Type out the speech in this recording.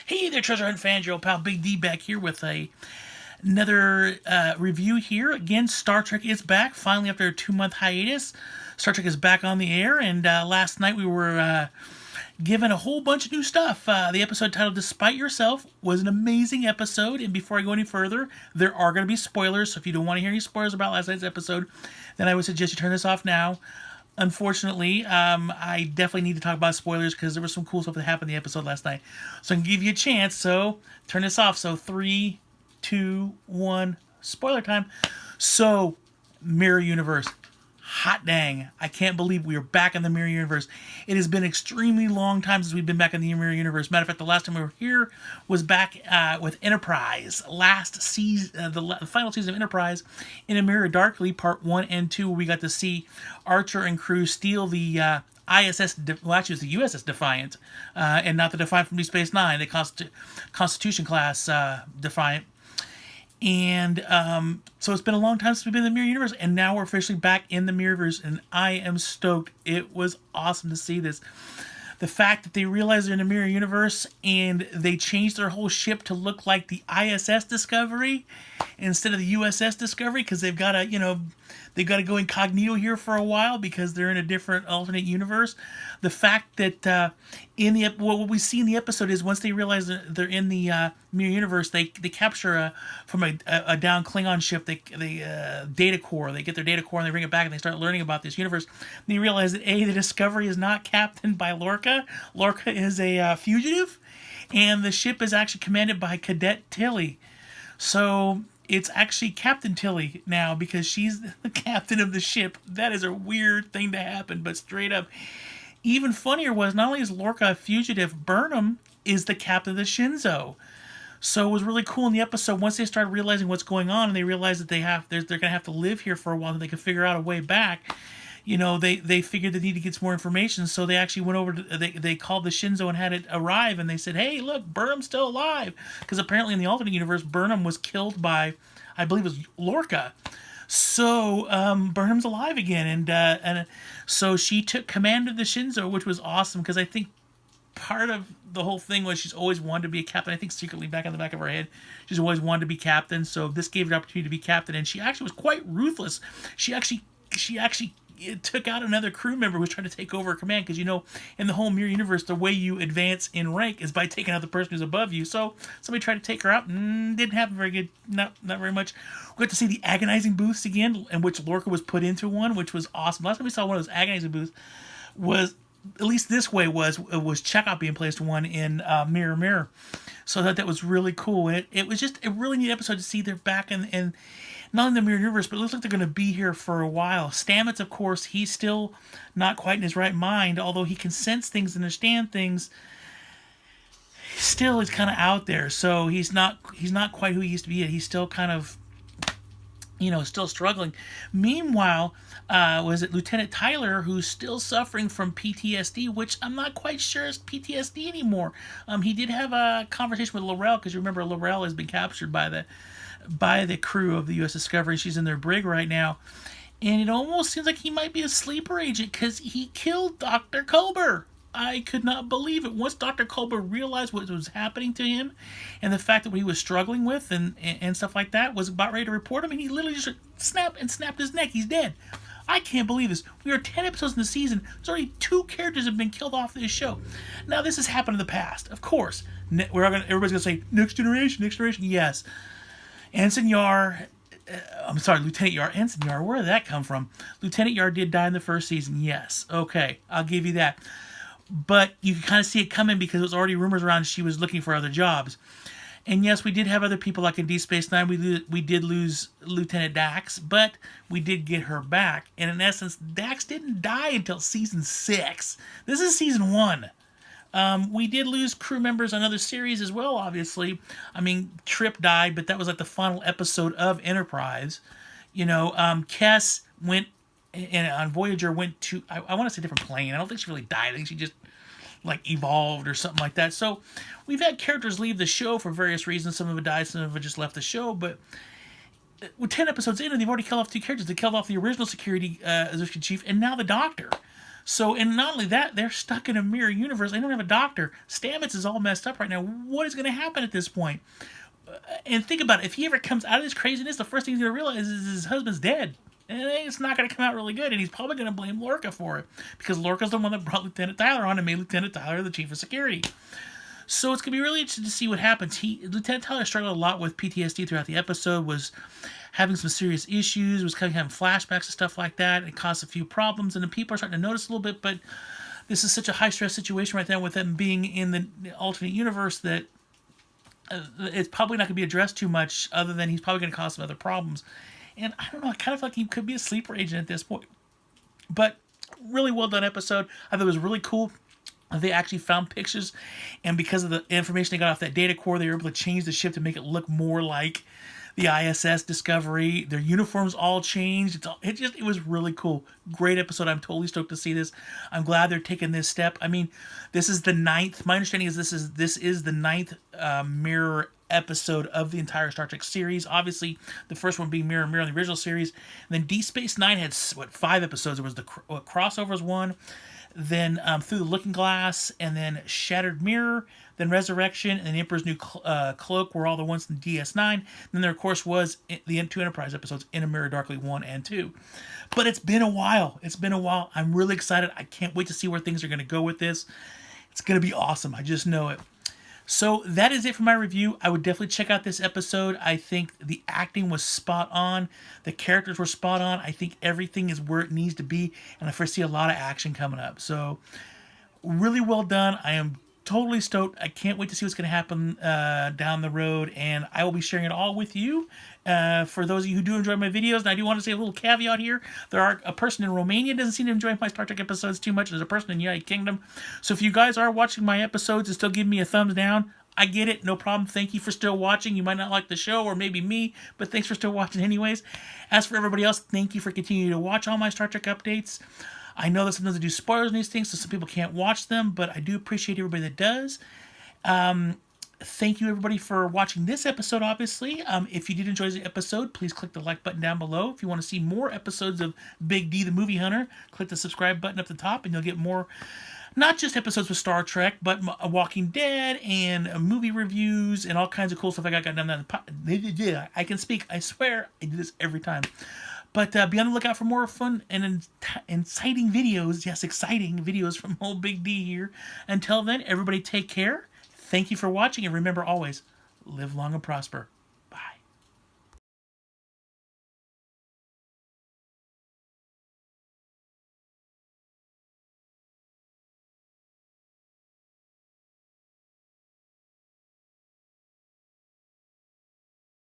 Hey there, Treasure Hunt fans, your old pal Big D back here with another review here. Again, Star Trek is back, finally after a 2-month hiatus. Star Trek is back on the air, and last night we were given a whole bunch of new stuff. The episode titled Despite Yourself was an amazing episode, and before I go any further, there are going to be spoilers, so if you don't want to hear any spoilers about last night's episode, then I would suggest you turn this off now. Unfortunately, I definitely need to talk about spoilers because there was some cool stuff that happened in the episode last night. So I can give you a chance. So turn this off. So 3, 2, 1, spoiler time. So, Mirror Universe. Hot dang. I can't believe we are back in the Mirror Universe. It has been an extremely long time since we've been back in the Mirror Universe. Matter of fact, the last time we were here was back with Enterprise. Last season, the final season of Enterprise, In a Mirror Darkly, Part 1 and 2, where we got to see Archer and crew steal the ISS, well, actually, it was the USS Defiant, and not the Defiant from Deep Space Nine, the Constitution class Defiant. And so it's been a long time since we've been in the Mirror Universe, and now we're officially back in the Mirror Universe, and I am stoked. It was awesome to see this. The fact that they realized they're in the Mirror Universe and they changed their whole ship to look like the ISS Discovery instead of the USS Discovery, because they've got to, they've got to go incognito here for a while because they're in a different alternate universe. The fact that what we see in the episode is once they realize that they're in the Mirror Universe, they capture from a down Klingon ship, they data core. They get their data core and they bring it back and they start learning about this universe. And they realize that the Discovery is not captained by Lorca. Lorca is a fugitive, and the ship is actually commanded by Cadet Tilly. So it's actually Captain Tilly now because she's the captain of the ship. That is a weird thing to happen, but straight up. Even funnier was not only is Lorca a fugitive, Burnham is the captain of the Shinzo. So it was really cool in the episode once they started realizing what's going on and they realized that they're going to have to live here for a while and they can figure out a way back. They figured they need to get some more information, so they actually went over to, they called the Shinzo and had it arrive, and they said, hey, look, Burnham's still alive. Because apparently in the alternate universe, Burnham was killed by, I believe it was Lorca. So Burnham's alive again, and so she took command of the Shinzo, which was awesome, because I think part of the whole thing was she's always wanted to be a captain. I think secretly back in the back of her head, she's always wanted to be captain, so this gave her the opportunity to be captain, and she actually was quite ruthless. She actually it took out another crew member who was trying to take over command, because in the whole Mirror Universe, the way you advance in rank is by taking out the person who's above you. So somebody tried to take her out, didn't happen very good, not very much. We got to see the agonizing booths again, in which Lorca was put into one, which was awesome. Last time we saw one of those agonizing booths was, at least this way, was Chekhov being placed one in Mirror Mirror. So that was really cool. And it was just a really neat episode to see they're back in not in the Mirror Universe, but it looks like they're going to be here for a while. Stamets, of course, he's still not quite in his right mind, although he can sense things, understand things. Still, he's kind of out there, so he's not quite who he used to be. He's still kind of, still struggling. Meanwhile, was it Lieutenant Tyler, who's still suffering from PTSD, which I'm not quite sure is PTSD anymore. He did have a conversation with L'Rell, because you remember L'Rell has been captured by the crew of the U.S. Discovery. She's in their brig right now. And it almost seems like he might be a sleeper agent because he killed Dr. Culber. I could not believe it. Once Dr. Culber realized what was happening to him and the fact that what he was struggling with and stuff like that, was about ready to report him, and he literally just snapped his neck. He's dead. I can't believe this. We are 10 episodes in the season. There's already 2 characters have been killed off this show. Now, this has happened in the past. Of course. Everybody's going to say, next generation. Yes. Lieutenant Yar, Ensign Yar, where did that come from? Lieutenant Yar did die in the first season, yes. Okay, I'll give you that. But you can kind of see it coming because there was already rumors around she was looking for other jobs. And yes, we did have other people like in Deep Space Nine. We did lose Lieutenant Dax, but we did get her back. And in essence, Dax didn't die until season 6. This is season 1. We did lose crew members on other series as well, obviously. I mean, Trip died, but that was like the final episode of Enterprise. Kes went, and on Voyager went to, I want to say a different plane. I don't think she really died. I think she just evolved or something like that. So we've had characters leave the show for various reasons. Some of them died, some of them just left the show. But with 10 episodes in, and they've already killed off 2 characters. They killed off the original security chief and now the Doctor. So, and not only that, they're stuck in a mirror universe. They don't have a doctor. Stamets is all messed up right now. What is going to happen at this point? And think about it. If he ever comes out of this craziness, the first thing he's going to realize is his husband's dead. And it's not going to come out really good. And he's probably going to blame Lorca for it. Because Lorca's the one that brought Lieutenant Tyler on and made Lieutenant Tyler the chief of security. So it's going to be really interesting to see what happens. Lieutenant Tyler struggled a lot with PTSD throughout the episode, was having some serious issues, was kind of having flashbacks and stuff like that. It caused a few problems, and the people are starting to notice a little bit, but this is such a high-stress situation right now with them being in the alternate universe that it's probably not going to be addressed too much, other than he's probably going to cause some other problems. And I don't know, I kind of feel like he could be a sleeper agent at this point. But really well done episode. I thought it was really cool. They actually found pictures, and because of the information they got off that data core, they were able to change the ship to make it look more like the ISS Discovery. Their uniforms all changed. It was really cool. Great episode. I'm totally stoked to see this. I'm glad they're taking this step. I mean, this is the 9th. My understanding is this is the 9th mirror episode of the entire Star Trek series. Obviously, the first one being Mirror Mirror in the original series. And then Deep Space Nine had 5 episodes. There was the crossovers one, then Through the Looking Glass, and then Shattered Mirror, then Resurrection, and then Emperor's New Cloak were all the ones in DS9. And then there, of course, was the 2 Enterprise episodes, In a Mirror Darkly 1 and 2. But it's been a while. I'm really excited. I can't wait to see where things are going to go with this. It's going to be awesome. I just know it. So that is it for my review. I would definitely check out this episode. I think the acting was spot on. The characters were spot on. I think everything is where it needs to be. And I foresee a lot of action coming up. So really well done. I am totally stoked. I can't wait to see what's going to happen down the road. And I will be sharing it all with you. For those of you who do enjoy my videos, and I do want to say a little caveat here. A person in Romania doesn't seem to enjoy my Star Trek episodes too much. There's a person in the United Kingdom. So if you guys are watching my episodes and still giving me a thumbs down, I get it. No problem. Thank you for still watching. You might not like the show, or maybe me, but thanks for still watching anyways. As for everybody else, thank you for continuing to watch all my Star Trek updates. I know that sometimes I do spoilers in these things, so some people can't watch them, but I do appreciate everybody that does. Thank you, everybody, for watching this episode, obviously. If you did enjoy the episode, please click the like button down below. If you want to see more episodes of Big D the Movie Hunter, click the subscribe button up the top, and you'll get more, not just episodes with Star Trek, but Walking Dead and movie reviews and all kinds of cool stuff I got done. I can speak. I swear I do this every time. But be on the lookout for more fun and exciting videos. Yes, exciting videos from old Big D here. Until then, everybody take care. Thank you for watching, and remember always, live long and prosper.